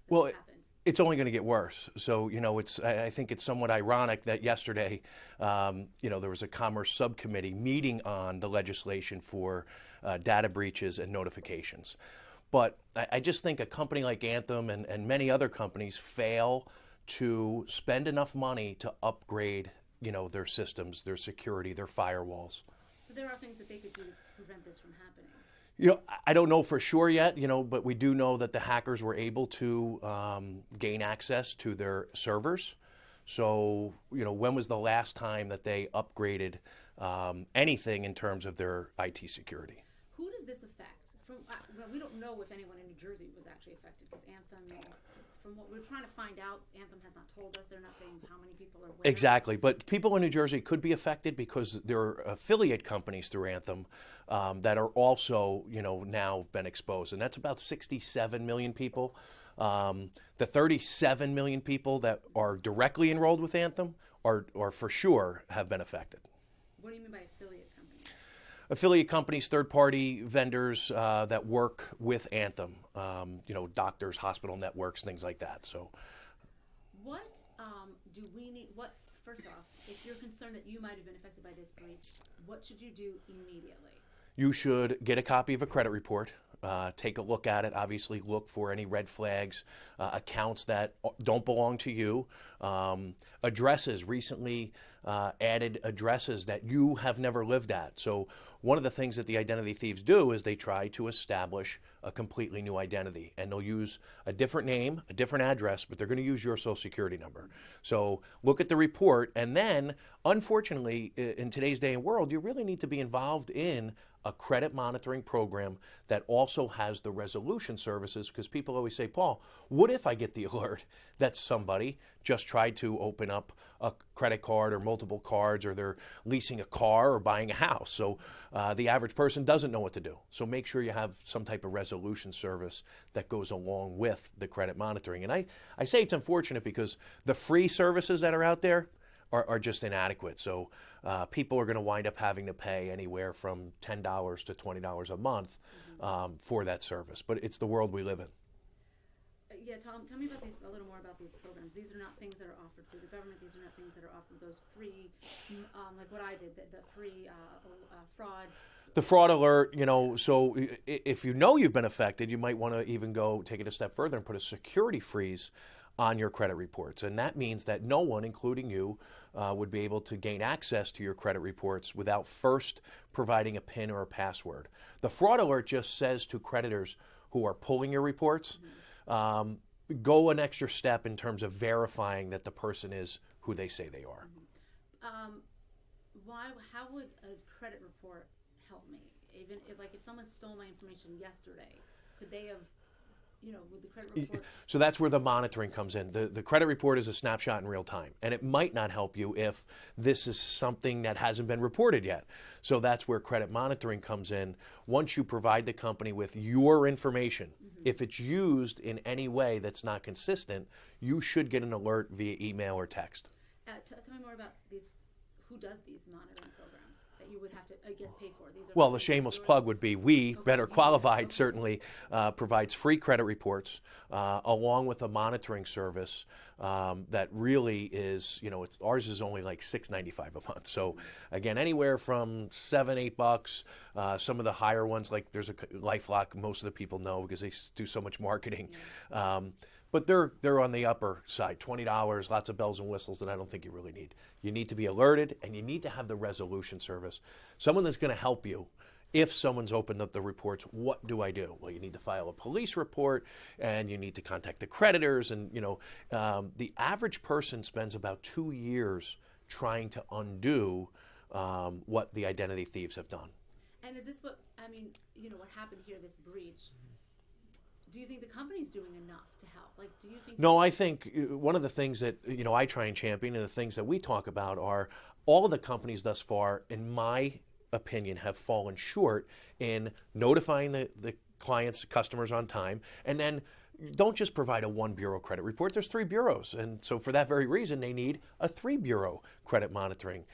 Well, this happened? it's only going to get worse. So, I think it's somewhat ironic that yesterday, there was a Commerce subcommittee meeting on the legislation for data breaches and notifications. But I just think a company like Anthem and many other companies fail to spend enough money to upgrade, their systems, their security, their firewalls. So there are things that they could do to prevent this from happening. I don't know for sure yet, but we do know that the hackers were able to gain access to their servers. So, when was the last time that they upgraded anything in terms of their IT security? Who does this affect? We don't know if anyone in New Jersey was actually affected because Anthem, from what we're trying to find out, Anthem has not told us. They're not saying how many people are where. Exactly. But people in New Jersey could be affected because there are affiliate companies through Anthem that are also, now been exposed. And that's about 67 million people. The 37 million people that are directly enrolled with Anthem are for sure have been affected. What do you mean by affiliate companies? Affiliate companies, third-party vendors that work with Anthem, doctors, hospital networks, things like that. So, what do we need? First off, if you're concerned that you might have been affected by this breach, what should you do immediately? You should get a copy of a credit report. Take a look at it. Obviously, look for any red flags, accounts that don't belong to you, addresses, recently added addresses that you have never lived at. So one of the things that the identity thieves do is they try to establish a completely new identity, and they'll use a different name, a different address, but they're going to use your social security number. So look at the report, and then, unfortunately, in today's day and world, you really need to be involved in a credit monitoring program that also has the resolution services, because people always say, Paul, what if I get the alert that somebody just tried to open up a credit card or multiple cards, or they're leasing a car or buying a house? So the average person doesn't know what to do. So make sure you have some type of resolution service that goes along with the credit monitoring. And I say it's unfortunate because the free services that are out there are just inadequate. So people are going to wind up having to pay anywhere from $10 to $20 a month for that service. But it's the world we live in. Yeah, tell me about a little more about these programs. These are not things that are offered through the government. These are not things that are offered, those free, like what I did, the free fraud. The fraud alert, so if you've been affected, you might want to even go take it a step further and put a security freeze on your credit reports. And that means that no one, including you, would be able to gain access to your credit reports without first providing a PIN or a password. The fraud alert just says to creditors who are pulling your reports, go an extra step in terms of verifying that the person is who they say they are. How would a credit report help me? Even if someone stole my information yesterday, could they have, with the credit report? So that's where the monitoring comes in. The credit report is a snapshot in real time, and it might not help you if this is something that hasn't been reported yet. So that's where credit monitoring comes in. Once you provide the company with your information, if it's used in any way that's not consistent, you should get an alert via email or text. Tell me more about these. Who does these monitoring programs that you would have to, pay for? Well, the shameless plug would be we, Better Qualified, certainly provides free credit reports along with a monitoring service that really is, ours is only like $6.95 a month. So again, anywhere from $7, $8. Some of the higher ones, like there's a LifeLock, most of the people know because they do so much marketing. But they're on the upper side, $20, lots of bells and whistles that I don't think you really need. You need to be alerted, and you need to have the resolution service. Someone that's going to help you. If someone's opened up the reports, what do I do? Well, you need to file a police report, and you need to contact the creditors. And, the average person spends about 2 years trying to undo what the identity thieves have done. And is this what happened here, this breach? Do you think the company's doing enough to help? Do you think? No, I think one of the things that I try and champion, and the things that we talk about, are all of the companies thus far, in my opinion, have fallen short in notifying the clients, customers on time, and then don't just provide a one bureau credit report. There's 3 bureaus, and so for that very reason, they need a 3 bureau credit monitoring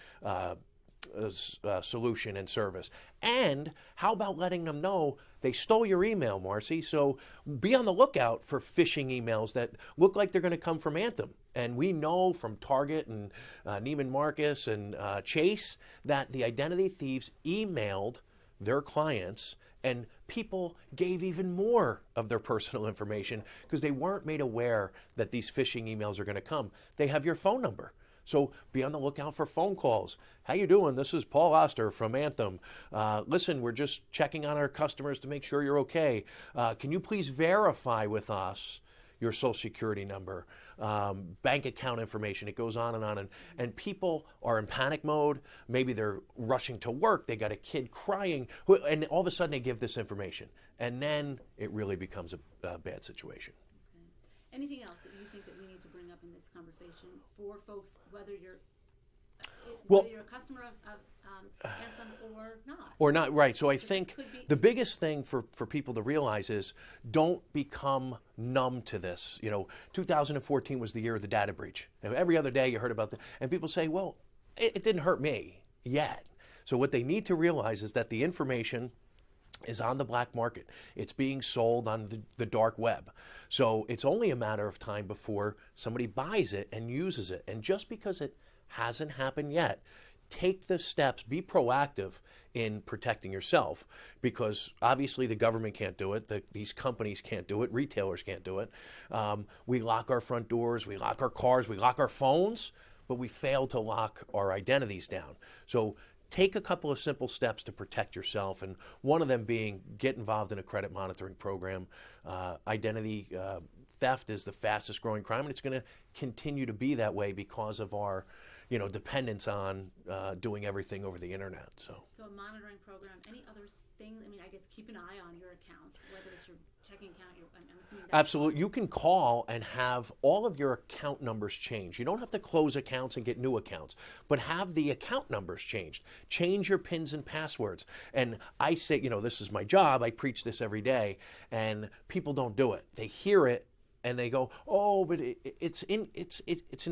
solution and service. And how about letting them know they stole your email, Marcy? So be on the lookout for phishing emails that look like they're going to come from Anthem. And we know from Target and Neiman Marcus and Chase that the identity thieves emailed their clients, and people gave even more of their personal information because they weren't made aware that these phishing emails are going to come. They have your phone number. So be on the lookout for phone calls. How you doing? This is Paul Oster from Anthem. Listen, we're just checking on our customers to make sure you're okay. Can you please verify with us your social security number, bank account information? It goes on. And people are in panic mode. Maybe they're rushing to work. They got a kid crying. And all of a sudden they give this information. And then it really becomes a bad situation. Okay. Anything else that you think that we need to bring up in this conversation for folks, whether you're a customer of Anthem or not? Or not, right. So I think the biggest thing for people to realize is don't become numb to this. 2014 was the year of the data breach. And every other day you heard about and people say, well, it didn't hurt me yet. So what they need to realize is that the information is on the black market. It's being sold on the dark web. So it's only a matter of time before somebody buys it and uses it. And just because it hasn't happened yet, take the steps, be proactive in protecting yourself, because obviously the government can't do it, these companies can't do it, retailers can't do it. We lock our front doors, we lock our cars, we lock our phones, but we fail to lock our identities down. So take a couple of simple steps to protect yourself, and one of them being get involved in a credit monitoring program. Identity theft is the fastest growing crime, and it's going to continue to be that way because of our dependence on doing everything over the internet. So a monitoring program, any other things? I mean, I guess keep an eye on your account, whether it's your checking account. Absolutely. You can call and have all of your account numbers changed. You don't have to close accounts and get new accounts, but have the account numbers changed. Change your PINs and passwords. And I say, this is my job. I preach this every day, and people don't do it. They hear it and they go, oh, but it's an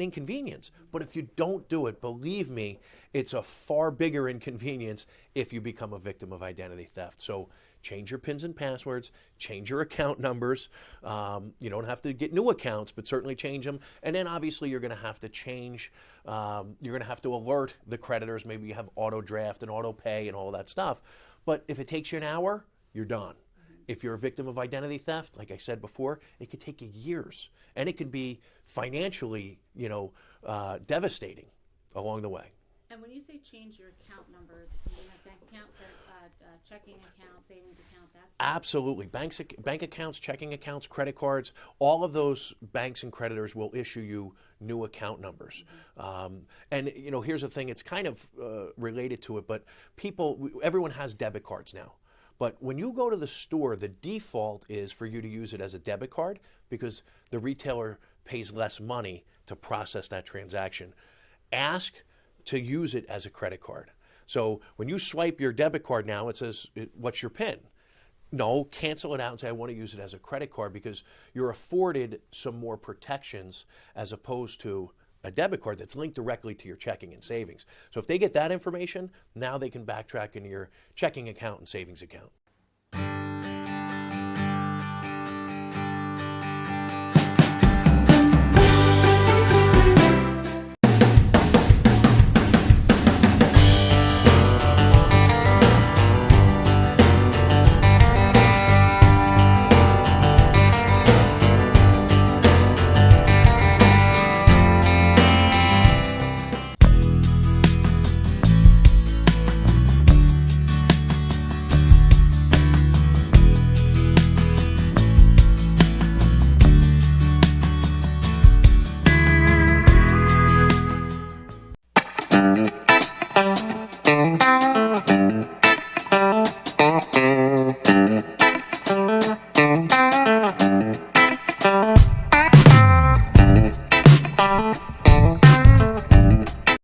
inconvenience. But if you don't do it, believe me, it's a far bigger inconvenience if you become a victim of identity theft. So change your PINs and passwords, change your account numbers. You don't have to get new accounts, but certainly change them. And then obviously you're going to have to change, you're going to have to alert the creditors. Maybe you have auto draft and auto pay and all that stuff. But if it takes you an hour, you're done. If you're a victim of identity theft, like I said before, it could take you years, and it could be financially, devastating along the way. And when you say change your account numbers, you have bank account, checking account, savings account, that's... Absolutely. Bank accounts, checking accounts, credit cards, all of those banks and creditors will issue you new account numbers. And, here's the thing, it's kind of related to it, but everyone has debit cards now. But when you go to the store, the default is for you to use it as a debit card because the retailer pays less money to process that transaction. Ask to use it as a credit card. So when you swipe your debit card now, it says, what's your PIN? No, cancel it out and say, I want to use it as a credit card, because you're afforded some more protections as opposed to a debit card that's linked directly to your checking and savings. So if they get that information, now they can backtrack into your checking account and savings account.